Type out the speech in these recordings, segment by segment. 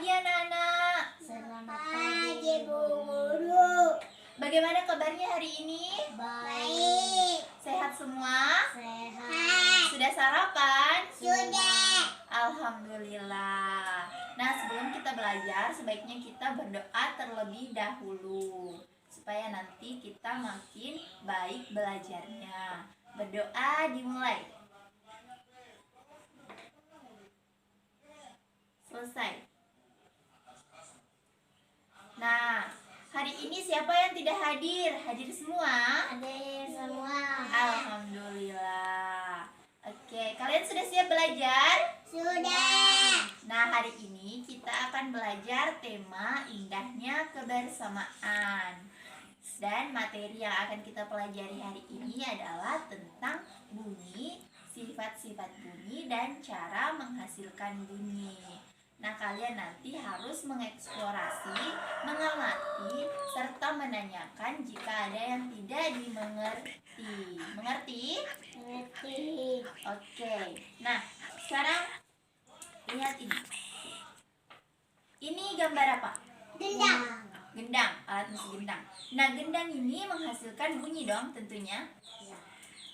pagi anak-anak. Selamat pagi Bu Guru. Bagaimana kabarnya hari ini? Baik. Sehat semua? Sehat. Sudah sarapan? Sudah. Alhamdulillah. Nah, sebelum kita belajar, sebaiknya kita berdoa terlebih dahulu supaya nanti kita makin baik belajarnya. Berdoa dimulai. Selesai. Nah, hari ini siapa yang tidak hadir? Hadir semua? Hadir semua. Alhamdulillah. Oke, kalian sudah siap belajar? Sudah. Nah, hari ini kita akan belajar tema indahnya kebersamaan. Dan materi yang akan kita pelajari hari ini adalah tentang bunyi, sifat-sifat bunyi, dan cara menghasilkan bunyi. Nah, kalian nanti harus mengeksplorasi, mengamati, serta menanyakan jika ada yang tidak dimengerti. Mengerti? Mengerti. Oke. Nah, sekarang lihat ini. Ini gambar apa? Gendang. Gendang, alat musik gendang. Nah, gendang ini menghasilkan bunyi dong tentunya.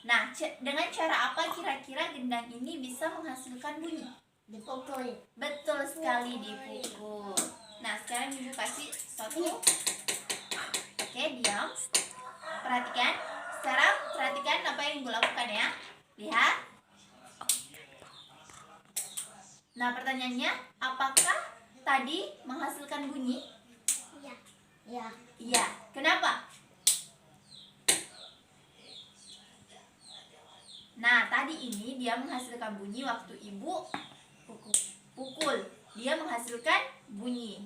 Nah, dengan cara apa kira-kira gendang ini bisa menghasilkan bunyi? Dipukul. Betul sekali, dipukul. Nah, sekarang ibu kasih satu. Oke, diam. Perhatikan. Sekarang perhatikan apa yang ibu lakukan ya. Lihat. Nah, pertanyaannya, apakah tadi menghasilkan bunyi? Iya. Iya. Iya. Kenapa? Nah, tadi ini dia menghasilkan bunyi waktu ibu pukul. Dia menghasilkan bunyi.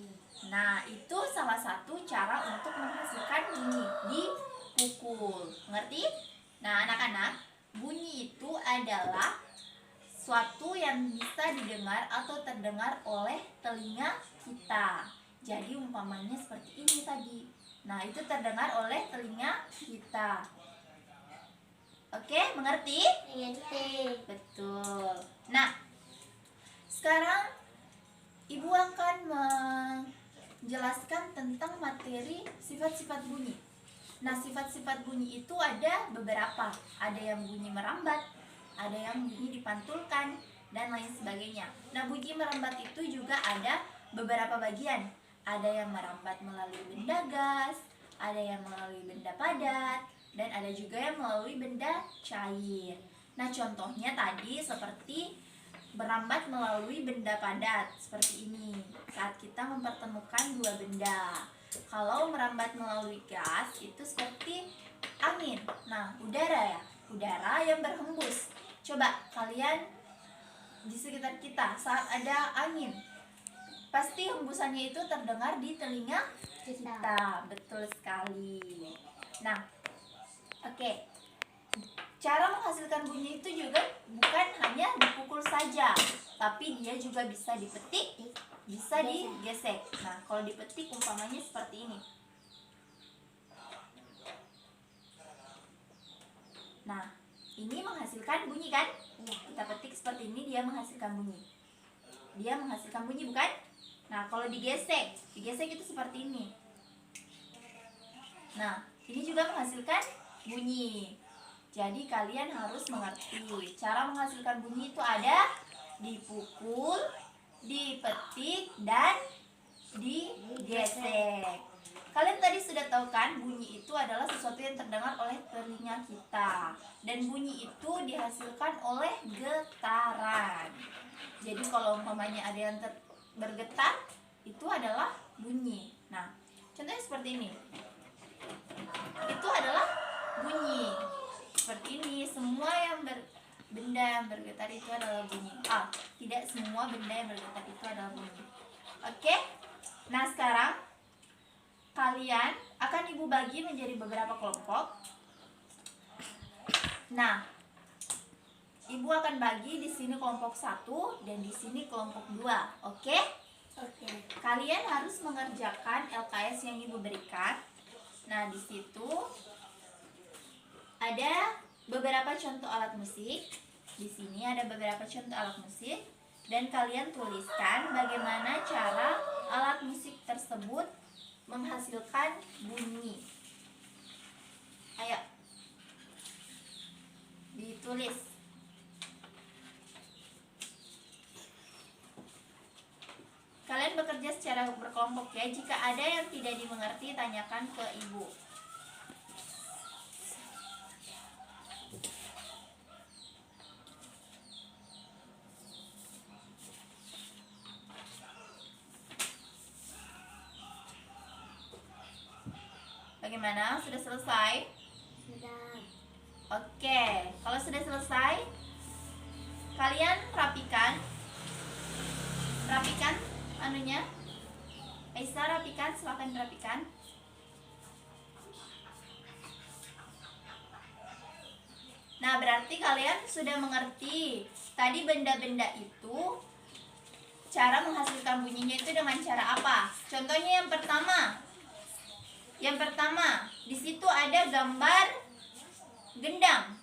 Nah, itu salah satu cara untuk menghasilkan bunyi, dipukul. Ngerti? Nah, anak-anak, bunyi itu adalah suatu yang bisa didengar atau terdengar oleh telinga kita. Jadi umpamanya seperti ini tadi. Nah, itu terdengar oleh telinga kita. Oke, mengerti? Mengerti. Betul. Nah, sekarang ibu akan menjelaskan tentang materi sifat-sifat bunyi. Nah, sifat-sifat bunyi itu ada beberapa. Ada yang bunyi merambat, ada yang bunyi dipantulkan, dan lain sebagainya. Nah, bunyi merambat itu juga ada beberapa bagian. Ada yang merambat melalui benda gas, ada yang melalui benda padat, dan ada juga yang melalui benda cair. Nah, contohnya tadi seperti merambat melalui benda padat seperti ini saat kita mempertemukan dua benda. Kalau merambat melalui gas itu seperti angin. Nah, udara ya, udara yang berhembus. Coba kalian di sekitar kita saat ada angin, pasti hembusannya itu terdengar di telinga kita. Betul sekali. Nah, oke. Cara menghasilkan bunyi itu juga bukan hanya dipukul saja, tapi dia juga bisa dipetik, bisa digesek. Nah, kalau dipetik umpamanya seperti ini. Nah, ini menghasilkan bunyi kan? Kita petik seperti ini, dia menghasilkan bunyi. Dia menghasilkan bunyi bukan? Nah, kalau digesek itu seperti ini. Nah, ini juga menghasilkan bunyi. Jadi kalian harus mengerti cara menghasilkan bunyi itu ada dipukul, dipetik, dan digesek. Kalian tadi sudah tahu kan bunyi itu adalah sesuatu yang terdengar oleh telinga kita. Dan bunyi itu dihasilkan oleh getaran. Jadi kalau umpamanya ada yang bergetar, itu adalah bunyi. Nah, contohnya seperti ini. Itu adalah bunyi. Seperti ini, semua yang benda yang bergetar itu adalah bunyi. Tidak semua benda yang bergetar itu adalah bunyi. Oke? Nah, sekarang kalian akan ibu bagi menjadi beberapa kelompok. Nah, ibu akan bagi di sini kelompok 1 dan di sini kelompok 2. Oke? Oke. Kalian harus mengerjakan LKS yang ibu berikan. Nah, di situ ada beberapa contoh alat musik. Di sini ada beberapa contoh alat musik dan kalian tuliskan bagaimana cara alat musik tersebut menghasilkan bunyi? Ayo, ditulis. Kalian bekerja secara berkelompok ya. Jika ada yang tidak dimengerti, tanyakan ke ibu. Bagaimana? Sudah selesai? Sudah. Oke, kalau sudah selesai, kalian rapikan anunya. Aisyah, rapikan, silakan rapikan. Nah, berarti kalian sudah mengerti tadi benda-benda itu cara menghasilkan bunyinya itu dengan cara apa? Contohnya yang pertama, di situ ada gambar gendang.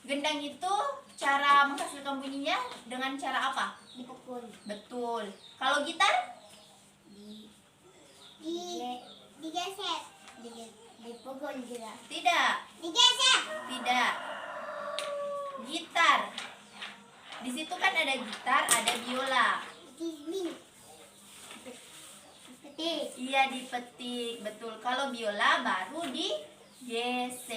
Gendang itu cara menghasilkan bunyinya dengan cara apa? Dipukul. Betul. Kalau gitar? Digesek. Dipukul juga. Tidak. Digesek. Tidak. Gitar. Di situ kan ada gitar, ada biola. Dipetik. Iya, dipetik. Betul. Kalau biola baru digesek.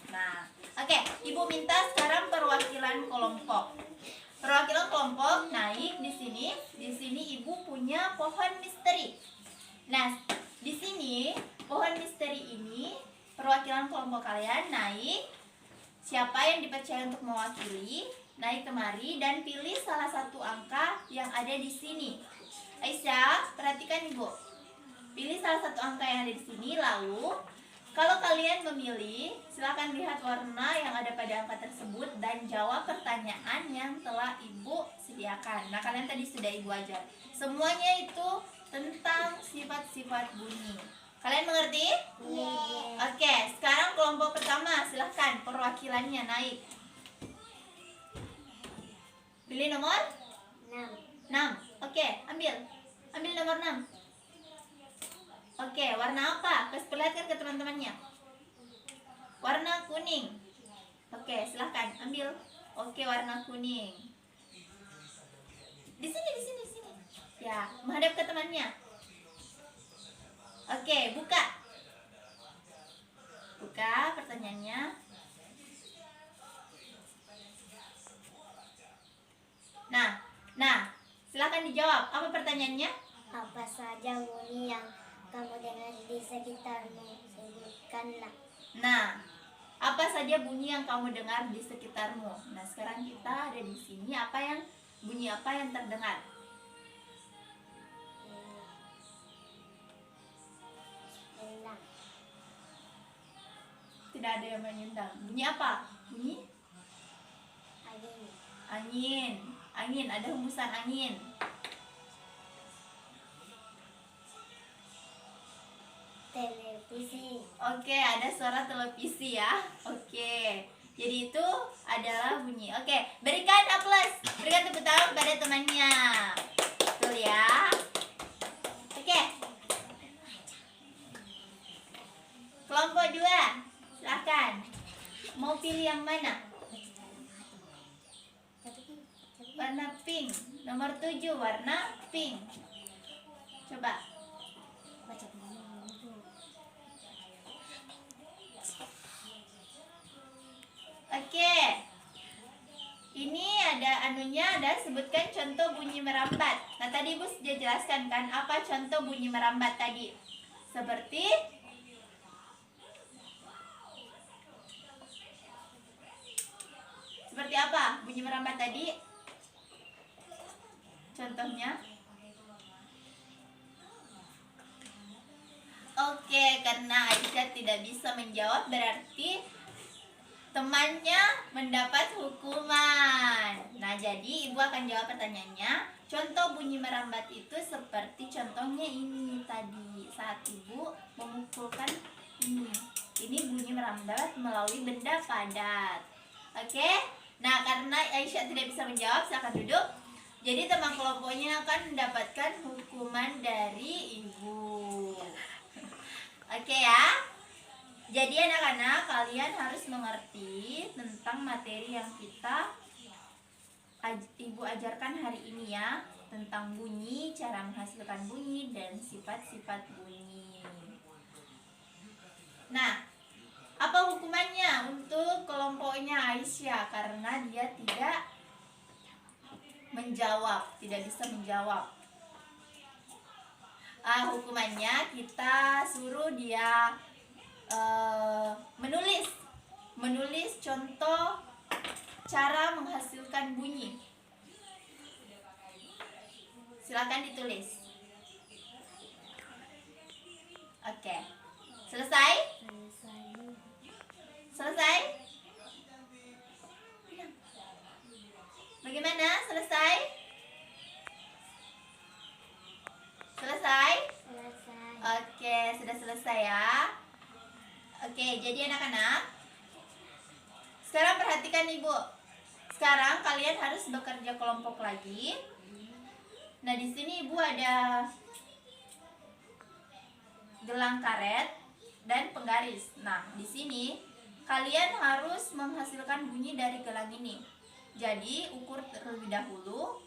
Nah, oke. Ibu minta sekarang perwakilan kelompok. Perwakilan kelompok naik di sini. Di sini ibu punya pohon misteri. Nah, di sini pohon misteri ini perwakilan kelompok kalian naik. Siapa yang dipercaya untuk mewakili, naik kemari dan pilih salah satu angka yang ada di sini. Aisyah, perhatikan ibu. Pilih salah satu angka yang ada di sini, lalu kalau kalian memilih, silakan lihat warna yang ada pada angka tersebut dan jawab pertanyaan yang telah ibu sediakan. Nah, kalian tadi sudah ibu ajar. Semuanya itu tentang sifat-sifat bunyi. Kalian mengerti? Yeah. Oke, sekarang kelompok pertama, silahkan perwakilannya naik. Pilih nomor 6. Oke, ambil nomor 6. Oke, warna apa? Perlihatkan ke teman-temannya. Warna kuning. Oke, silahkan ambil. Oke, warna kuning. Di sini. Ya, menghadap ke temannya. Oke, buka pertanyaannya. Nah, silakan dijawab. Apa pertanyaannya? Apa saja bunyi yang kamu dengar di sekitarmu? Sebutkanlah. Nah, apa saja bunyi yang kamu dengar di sekitarmu? Nah, sekarang kita ada di sini. Bunyi apa yang terdengar? Enak. Tidak ada yang menyendang. Bunyi apa? Bunyi angin. Ada hembusan angin. Televisi. Oke, ada suara televisi ya. Oke, jadi itu adalah bunyi. Oke, berikan aplaus, berikan tepuk tangan pada temannya. Betul ya. Oke, kelompok 2, silakan. Mau pilih yang mana? Warna pink. Nomor 7, warna pink. Coba. Baca dulu. Oke. Ini ada sebutkan contoh bunyi merambat. Nah, tadi Ibu sudah jelaskan kan apa contoh bunyi merambat tadi? Seperti apa bunyi merambat tadi? Contohnya? Oke, karena Aisyah tidak bisa menjawab berarti temannya mendapat hukuman. Nah, jadi ibu akan jawab pertanyaannya. Contoh bunyi merambat itu seperti contohnya ini tadi saat ibu memukulkan ini. Ini bunyi merambat melalui benda padat. Oke? Nah, karena Aisyah tidak bisa menjawab, silakan duduk. Jadi teman kelompoknya akan mendapatkan hukuman dari ibu. Oke ya. Jadi anak-anak, kalian harus mengerti tentang materi yang ibu ajarkan hari ini ya, tentang bunyi, cara menghasilkan bunyi, dan sifat-sifat bunyi. Nah, apa hukumannya untuk kelompoknya Aisyah? Karena dia tidak bisa menjawab. Hukumannya kita suruh dia menulis contoh cara menghasilkan bunyi. Silakan ditulis. Oke. Selesai? Selesai? Bagaimana? Selesai? Selesai? Selesai. Oke, sudah selesai ya. Oke, jadi anak-anak, sekarang perhatikan ibu. Sekarang kalian harus bekerja kelompok lagi. Nah, di sini ibu ada gelang karet dan penggaris. Nah, di sini kalian harus menghasilkan bunyi dari gelang ini. Jadi, ukur terlebih dahulu.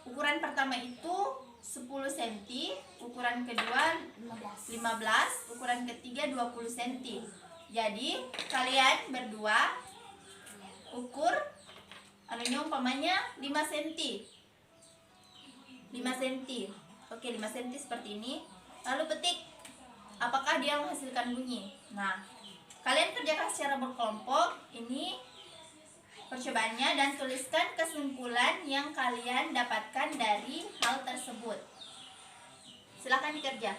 Ukuran pertama itu 10 cm, ukuran kedua 15, ukuran ketiga 20 cm. Jadi kalian berdua ukur umpamanya 5 cm. 5 cm. Oke, 5 cm seperti ini. Lalu petik apakah dia menghasilkan bunyi. Nah, kalian kerjakan secara berkelompok. Ini percobaannya dan tuliskan kesimpulan yang kalian dapatkan dari hal tersebut. Silakan dikerja.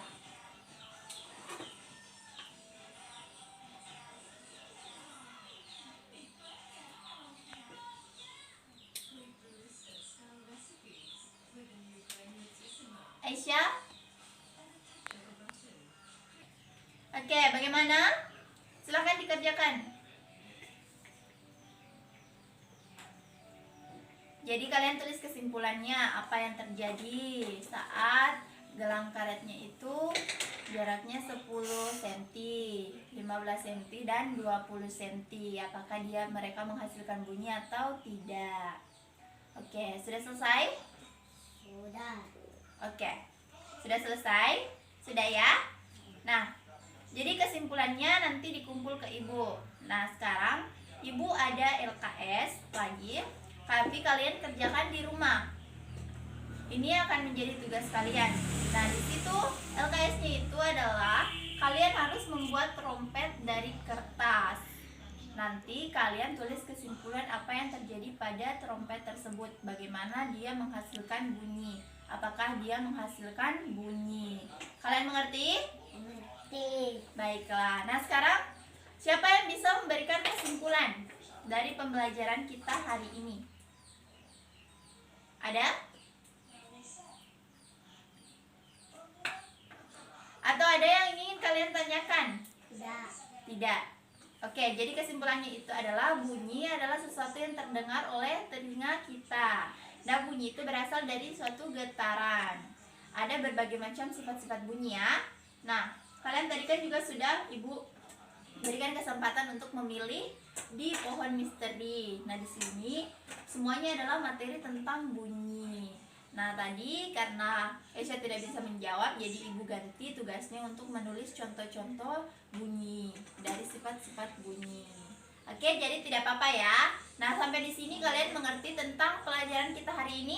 Aisyah? Oke, bagaimana? Silakan dikerjakan. Jadi kalian tulis kesimpulannya, apa yang terjadi saat gelang karetnya itu jaraknya 10 cm, 15 cm, dan 20 cm. Apakah mereka menghasilkan bunyi atau tidak? Oke, sudah selesai? Sudah. Oke, sudah selesai? Sudah ya? Nah, jadi kesimpulannya nanti dikumpul ke ibu. Nah, sekarang ibu ada LKS lagi, tapi kalian kerjakan di rumah. Ini akan menjadi tugas kalian. Nah, di situ LKS-nya itu adalah kalian harus membuat trompet dari kertas. Nanti kalian tulis kesimpulan apa yang terjadi pada trompet tersebut. Bagaimana dia menghasilkan bunyi. Apakah dia menghasilkan bunyi. Kalian mengerti? Mengerti. Baiklah. Nah, sekarang siapa yang bisa memberikan kesimpulan dari pembelajaran kita hari ini? Ada? Atau ada yang ingin kalian tanyakan? Tidak. Tidak. Oke, jadi kesimpulannya itu adalah bunyi adalah sesuatu yang terdengar oleh telinga kita. Nah, bunyi itu berasal dari suatu getaran. Ada berbagai macam sifat-sifat bunyi ya. Nah, kalian tadi kan juga sudah ibu berikan kesempatan untuk memilih di pohon misteri. Nah, di sini semuanya adalah materi tentang bunyi. Nah, tadi karena Aisyah tidak bisa menjawab, jadi ibu ganti tugasnya untuk menulis contoh-contoh bunyi dari sifat-sifat bunyi. Oke, jadi tidak apa-apa ya. Nah, sampai di sini kalian mengerti tentang pelajaran kita hari ini?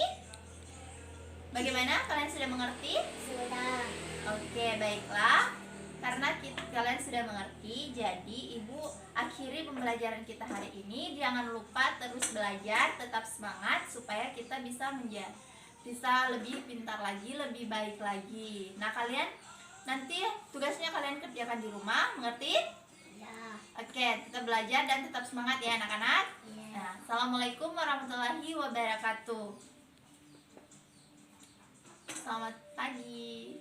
Bagaimana? Kalian sudah mengerti? Sudah. Oke, baiklah. Karena kalian sudah mengerti, jadi ibu akhiri pembelajaran kita hari ini. Jangan lupa terus belajar, tetap semangat supaya kita bisa lebih pintar lagi, lebih baik lagi. Nah, kalian nanti tugasnya kalian kerjakan di rumah, mengerti? Ya. Oke, tetap belajar dan tetap semangat ya anak-anak. Ya. Nah, assalamualaikum warahmatullahi wabarakatuh. Selamat pagi.